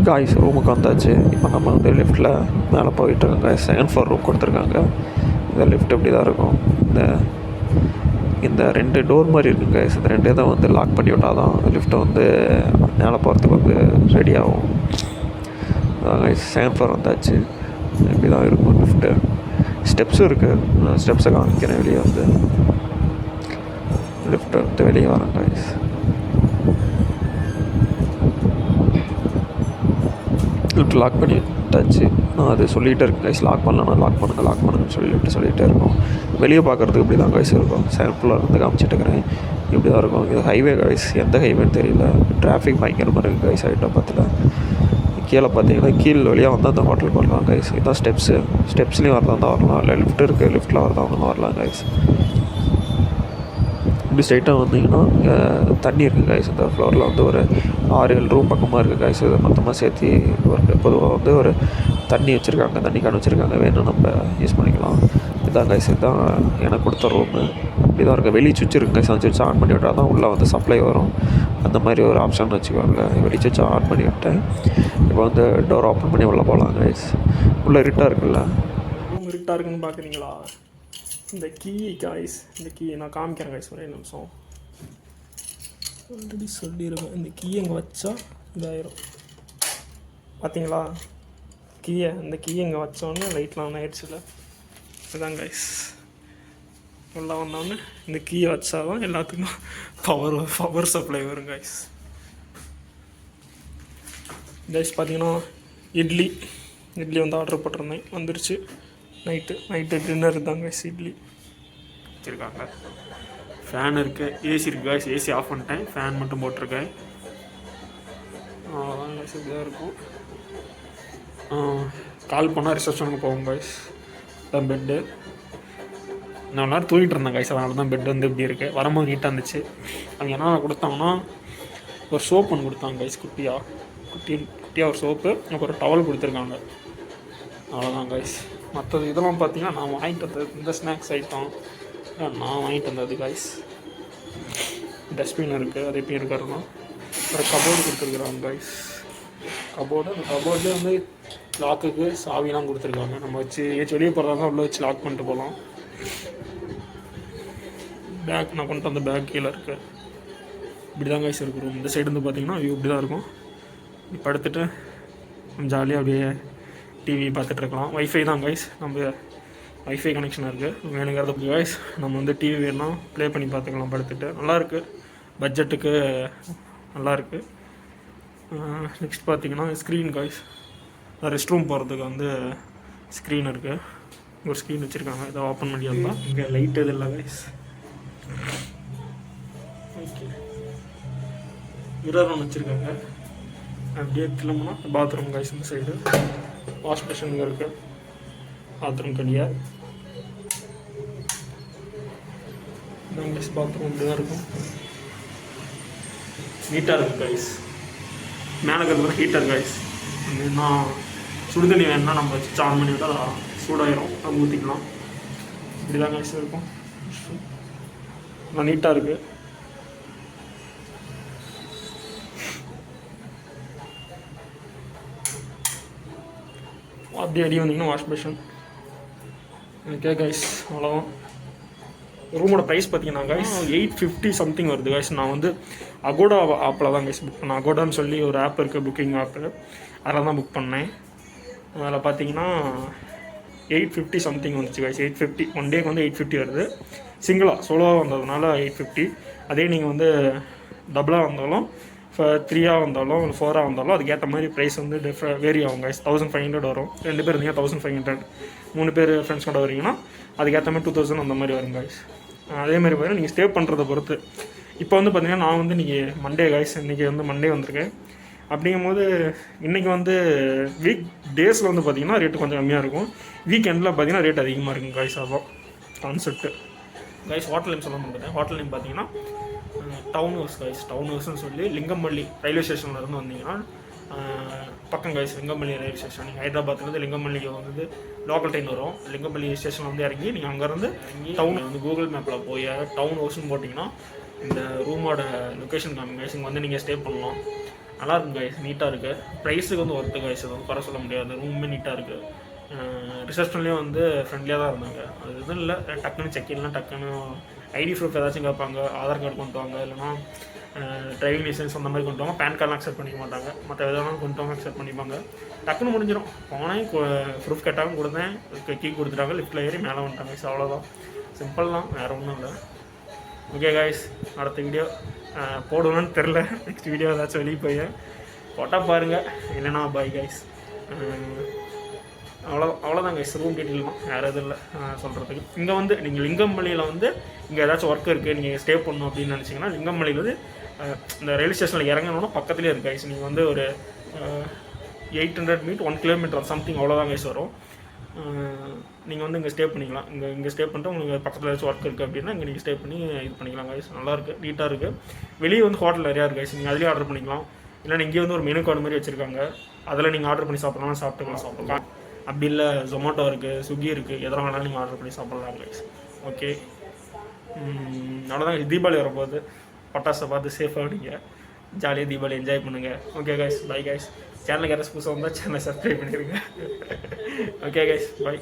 Guys ரூமுக்கு வந்தாச்சு. இப்போ நம்ம வந்து லிஃப்ட்டில் மேலே போயிட்டுருக்கோங்க. செகண்ட் ஃப்ளோர் ரூம் கொடுத்துருக்காங்க. இந்த லிஃப்ட் இப்படி தான் இருக்கும். இந்த 2 டோர் மாதிரி இருக்குங்க காய்ஸ். இந்த 2 தான் வந்து லாக் பண்ணி விட்டால் தான் லிஃப்ட்டை வந்து மேலே போகிறதுக்கு வந்து ரெடி ஆகும். காய்ஸ் செகண்ட் ஃப்ளோர் வந்தாச்சு. இப்படி தான் இருக்கும் லிஃப்ட்டு. ஸ்டெப்ஸும் இருக்குது. ஸ்டெப்ஸை காமிக்கிறேன். வெளியே வந்து லிஃப்ட்டை வந்து வெளியே வரேன் காய்ஸ். லிஃப்ட் லாக் பண்ணி விட்டாச்சு. நான் அது சொல்லிகிட்டே இருக்கேன் கைஸ், லாக் பண்ணலாம், லாக் பண்ணுங்கன்னு சொல்லிகிட்டே இருக்கோம். வெளியே பார்க்குறதுக்கு இப்படி தான் கைஸ் இருக்கும். சாம்பிளாக இருந்து காமிச்சிட்டு இருக்கிறேன். இப்படி தான் இருக்கும். இது ஹைவே கைஸ். எந்த ஹைவேன்னு தெரியல. டிராஃபிக் பயங்கரமாக இருக்குது கைஸ். ஹைதராபாத்தில் கீழே பார்த்தீங்கன்னா கீழ் வழியாக வந்து அந்த ஹோட்டலுக்கு வரலாம் கைஸ். இதுதான் ஸ்டெப்ஸ்லேயும் வரலாம் தான் வரலாம். இல்லை லிஃப்ட் இருக்குது, லிஃப்ட்டில் வரதான் வரலாம் கைஸ். இப்படி ஸ்ட்ரைட்டாக வந்தீங்கன்னா தண்ணி இருக்குது கைஸ். இந்த ஃப்ளோரில் வந்து ஒரு 6-7 ரூம் பக்கமாக இருக்குது கைஸ். இது மொத்தமாக சேர்த்து பொதுவாக வந்து ஒரு தண்ணி வச்சுருக்காங்க, தண்ணி கான் வச்சுருக்காங்க. வேணும் நம்ம யூஸ் பண்ணிக்கலாம். இதுதான் கைஸ், இதுதான் எனக்கு கொடுத்த ரூமு. இப்படி தான் இருக்குது. வெளியே சுவிட்ச் இருக்குது கைஸ். அந்த சுவிட்ச் ஆன் பண்ணி விட்டால் தான் உள்ளே வந்து சப்ளை வரும். அந்த மாதிரி ஒரு ஆப்ஷன் வச்சுக்கோங்க. வெளியே சுவிட்ச் ஆன் பண்ணி விட்டேன். இப்போ வந்து டோர் ஓப்பன் பண்ணி உள்ளே போகலாம் கைஸ். உள்ளே இருட்டாக இருக்குல்ல, ரூம் இருட்டாக இருக்குன்னு பார்க்குறீங்களா? இந்த கீ காய்ஸ், இந்த கீ நான் காமிக்கிறேன் காய்ஸ். ஒரே நிமிஷம். ஆல்ரெடி சொல்லிடுவேன். இந்த கீயை இங்கே வச்சா இதாயிரும். பார்த்தீங்களா இந்த கீயை இங்கே வச்சோடனே லைட்லாம் ஆன் ஆயிடுச்சுல. இதுதான் காய்ஸ். நல்லா வந்தோடனே இந்த கீயை வச்சா தான் எல்லாத்துக்கும் பவர் சப்ளை வரும் காய்ஸ். காய்ஸ் பார்த்தீங்கன்னா இட்லி வந்து ஆர்டர் போட்டிருந்தேன், வந்துருச்சு. நைட்டு டின்னர் தான் கைஸ். இட்லி வச்சுருக்காங்க. ஃபேன் இருக்குது, ஏசி இருக்குது கைஸ். ஏசி ஆஃப் பண்ணிட்டேன், ஃபேன் மட்டும் போட்டிருக்கேன். கைஸ் இப்படிதான் இருக்கும். கால் பண்ணால் ரிசப்ஷனுக்கு போவோம் கைஸ். தான் பெட்டு. நான் நேரம் தூங்கிட்டு இருந்தேன் கைஸ். அதனால தான் பெட் வந்து இப்படி இருக்குது. வரும்போது நீட்டாக இருந்துச்சு. அவங்க என்ன கொடுத்தாங்கன்னா ஒரு சோப் ஒன்று கொடுத்தாங்க கைஸ். குட்டியாக ஒரு சோப்பு, அப்புறம் ஒரு டவல் கொடுத்துருக்காங்க. அவ்வளோதான் கைஸ். மற்றது இதெல்லாம் பார்த்தீங்கன்னா நான் வாங்கிட்டு வந்தது. இந்த ஸ்நாக்ஸ் ஐட்டம் நான் வாங்கிட்டு வந்தது கைஸ். டஸ்ட்பின் இருக்குது, அது எப்படி இருக்கிறதும். அப்புறம் கபோர்டு கொடுத்துருக்குறாங்க கைஸ். அந்த கபோர்ட்லேயே வந்து லாக்குக்கு சாவிலாம் கொடுத்துருக்காங்க. நம்ம வச்சு ஏதாச்சும் வெளியே போகிறதா உள்ளே வச்சு லாக் பண்ணிட்டு போகலாம். பேக் நான் கொண்டு வந்த பேக் கீழே இருக்குது. இப்படி தான் கைஸ் இருக்கு ரூம். இந்த சைடு வந்து பார்த்தீங்கன்னா வியூ இப்படி தான் இருக்கும். இப்போ படுத்துட்டு ஜாலியாக அப்படியே டிவி பார்த்துட்ருக்கலாம். வைஃபை தான் கைஸ். நம்ம வைஃபை கனெக்ஷனாக இருக்குது. வேணுங்கிறத கைஸ் நம்ம வந்து டிவி வேணும்னா ப்ளே பண்ணி பார்த்துக்கலாம் படுத்துட்டு. நல்லாயிருக்கு, பட்ஜெட்டுக்கு நல்லாயிருக்கு. நெக்ஸ்ட் பார்த்தீங்கன்னா ஸ்க்ரீன் கைஸ். ரெஸ்ட் ரூம் போகிறதுக்கு வந்து ஸ்க்ரீன் இருக்குது. ஒரு ஸ்க்ரீன் வச்சுருக்காங்க. இதை ஓப்பன் பண்ணிடலாம். இங்கே லைட் எது இல்லை கைஸ். ஓகே, மிரர் ஒன்று வச்சுருக்காங்க. அப்படியே கிளம்புனா பாத்ரூம் கைஸ். இந்த சைடு வாஷ் மிஷின் இருக்குது. பாத்ரூம் கிடையாது. கைஸ் பாத்ரூம் இப்படி தான் இருக்கும். நீட்டாக இருக்குது கைஸ். மேலே இருக்கிறது ஹீட்டர் கைஸ். நான் சுடுதண்ணி வேணும்னா நம்ம வச்சு ஆன் பண்ணி விட்டால் சூடாயிரும், நம்ம ஊற்றிக்கலாம். இப்படி தான் கைஸ் இருக்கும். நான் நீட்டாக இருக்குது. அப்படியே அடி வந்தீங்கன்னா வாஷ் பேஷன். ஓகே கைஸ், அவ்வளோதான். ரூமோட ப்ரைஸ் பார்த்தீங்கன்னா கைஸ் 850 சம்திங் வருது கைஸ். நான் வந்து அகோடா ஆப்பில் தான் கைஸ் புக் பண்ணேன். அகோடான்னு சொல்லி ஒரு ஆப் இருக்குது, புக்கிங் ஆப்பு. அதில் தான் புக் பண்ணேன். அதில் பார்த்தீங்கன்னா 850 சம்திங் வந்துச்சு கைஸ். 850 ஒன் டேக்கு வந்து 850 வருது. சோலோவாக வந்ததுனால 850. அதே நீங்கள் வந்து டபுளாக வந்தாலும், இப்போ 3ஆக வந்தாலும் 4ஆக வந்தாலும் அதுக்கேற்ற மாதிரி ப்ரைஸ் வந்து வேரி ஆகும் கைஸ். 1500 வரும். 2 பேர் இருந்தீங்கன்னா 1500. 3 பேர் ஃப்ரெண்ட்ஸ் கூட வரீங்கன்னா அதுக்கேற்ற மாதிரி 2000 அந்த மாதிரி வரும் கைஸ். அதே மாதிரி பார்த்தீங்கன்னா நீங்கள் ஸ்டே பண்ணுறதை பொறுத்து. இப்போ வந்து பார்த்தீங்கன்னா நான் வந்து இன்றைக்கி மண்டே கைஸ். இன்றைக்கி வந்து மண்டே வந்திருக்கேன். அப்படிங்கும்போது இன்றைக்கி வந்து வீக் டேஸில் வந்து பார்த்திங்கன்னா ரேட்டு கொஞ்சம் கம்மியாக இருக்கும். வீக்கெண்டில் பார்த்திங்கன்னா ரேட் அதிகமாக இருக்கும் கைஸ். அதான் கான்செப்ட்டு கைஸ். ஹோட்டல் நேம் சொல்ல மாட்டேன். ஹோட்டல் நேம் பார்த்தீங்கன்னா டவுன் ஹவுஸ் கைஸ். டவுன் ஹவுஸ்னு சொல்லி லிங்கம்பள்ளி ரயில்வே ஸ்டேஷனில் இருந்து வந்தீங்கன்னா பக்கம் கைஸ். Lingampalli railway station. நீங்கள் ஹைதராபாத்லேருந்து லிங்கம்பள்ளிக்கு வந்து லோக்கல் ட்ரெயின் வரும். லிங்கம்பள்ளி ஸ்டேஷனில் வந்து இறங்கி நீங்கள் அங்கேருந்து டவுன் வந்து கூகுள் மேப்பில் போய் டவுன் ஹவுஸ்னு போட்டிங்கன்னா இந்த ரூமோட லொக்கேஷன் காமிங்க கைஸ். இங்கே வந்து நீங்கள் ஸ்டே பண்ணலாம். நல்லா இருக்கும் கைஸ், நீட்டாக இருக்குது. ப்ரைஸுக்கு வந்து ஒர்த்து கைஸ், எதுவும் குறை சொல்ல முடியாது. ரூமுமே நீட்டாக இருக்குது. ரிசப்ஷன்லேயும் வந்து ஃப்ரெண்ட்லியாக தான் இருந்தாங்க. அது எதுவும் இல்லை, டக்குன்னு செக்இன்லாம் டக்குன்னு ஐடி ப்ரூஃப் ஏதாச்சும் கேட்பாங்க, ஆதார் கார்டு கொண்டு வாங்க, இல்லைனா டிரைவிங் லைசன்ஸ் அந்த மாதிரி கொண்டு வாங்க. பேன் கார்டெலாம் அக்செப்ட் பண்ணிக்க மாட்டாங்க, மற்ற எதெல்லாம் கொண்டு வாங்க அக்செப்ட் பண்ணிப்பாங்க. டக்குன்னு முடிஞ்சிடும். போனேன், ப்ரூஃப் கேட்டாலும் கொடுத்தேன், கீ கொடுத்துட்டாங்க, லிஃப்ட்டில் ஏறி மேலே வந்துட்டாங்க கைஸ். அவ்வளோதான், சிம்பிள் தான், வேறு ஒன்றும் இல்லை. ஓகே கைஸ், அடுத்த வீடியோ போடுவேன்னு தெரில. நெக்ஸ்ட் வீடியோ ஏதாச்சும் வெளியே போய் போட்டால் பாருங்கள், இல்லைனா பாய் கைஸ். அவ்வளோதான் கைஸ், ரூம் டீட்டெயில் தான், வேறு எதுவும் இல்லை சொல்கிறதுக்கு. இங்கே வந்து நீங்கள் லிங்கம்பள்ளியில் வந்து இங்கே ஏதாச்சும் ஒர்க் இருக்குது, நீங்கள் ஸ்டே பண்ணணும் அப்படின்னு நினச்சிங்கன்னா லிங்கம்பள்ளியில் வந்து இந்த ரயில்வே ஸ்டேஷனில் இறங்கணுன்னா பக்கத்துலேயே இருக்குது கைஸ். நீங்கள் வந்து ஒரு 800 மீட் 1 கிலோமீட்டர் சம்திங் அவ்வளோதான் கைஸ் வரும். நீங்கள் வந்து இங்கே ஸ்டே பண்ணிக்கலாம். இங்கே ஸ்டே பண்ணிட்டு உங்களுக்கு பக்கத்தில் ஏதாச்சும் ஒர்க் இருக்குது அப்படின்னா இங்கே நீங்கள் ஸ்டே பண்ணி இது பண்ணிக்கலாம் கைஸ். நல்லாயிருக்கு, நீட்டாக இருக்குது. வெளியே வந்து ஹோட்டல் நிறையா இருக்குது கைஸ், நீங்கள் அதுலேயே ஆர்டர் பண்ணிக்கலாம். இல்லைன்னா இங்கே வந்து ஒரு மெனு கார்டு மாதிரி வச்சுருக்காங்க, அதில் நீங்கள் ஆர்டர் பண்ணி சாப்பிடலாம். அப்படி இல்லை ஜொமேட்டோ இருக்குது, ஸ்விக்கி இருக்குது, எதெல்லாம் வேணாலும் நீங்கள் ஆர்டர் பண்ணி சாப்பிட்லாம் கைஸ். ஓகே, அவ்வளோதான். தீபாவளி வரப்போகுது, பட்டாசை பார்த்து சேஃபாக நீங்கள் ஜாலியாக தீபாவளி என்ஜாய் பண்ணுங்கள். Okay guys, bye guys. சேனலுக்கு யாராச்சும் புதுசாக வந்தால் சேனலை சப்ஸ்கிரைப் பண்ணிடுங்க. Okay guys, by.